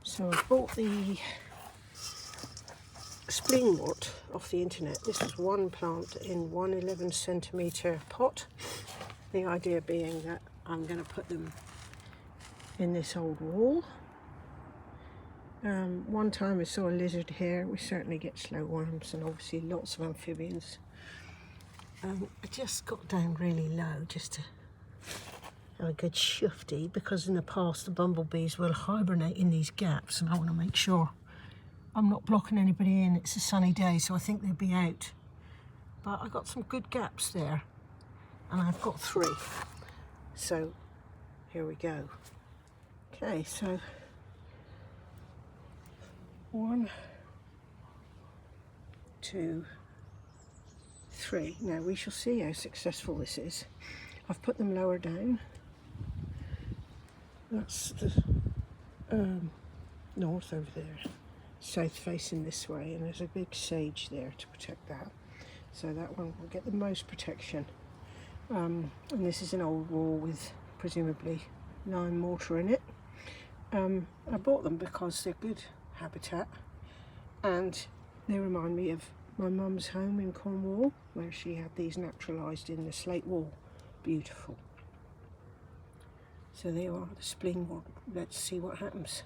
So I bought the spleenwort off the internet. This is one plant in one 11cm pot. The idea being that I'm going to put them in this old wall. One time I saw a lizard here. We certainly get slow worms and obviously lots of amphibians. I just got down really low just to have a good shufty, because in the past the bumblebees will hibernate in these gaps, and I want to make sure I'm not blocking anybody in. It's a sunny day, so I think they'll be out. But I got some good gaps there, and I've got 3. So here we go. Okay, so 1, 2, 3. Now we shall see how successful this is. I've put them lower down. That's the north over there, south facing this way, and there's a big sage there to protect that. So that one will get the most protection. And this is an old wall with presumably lime mortar in it. I bought them because they're good habitat, and they remind me of my mum's home in Cornwall, where she had these naturalised in the slate wall. Beautiful. So there you are, the spleenwort. Let's see what happens.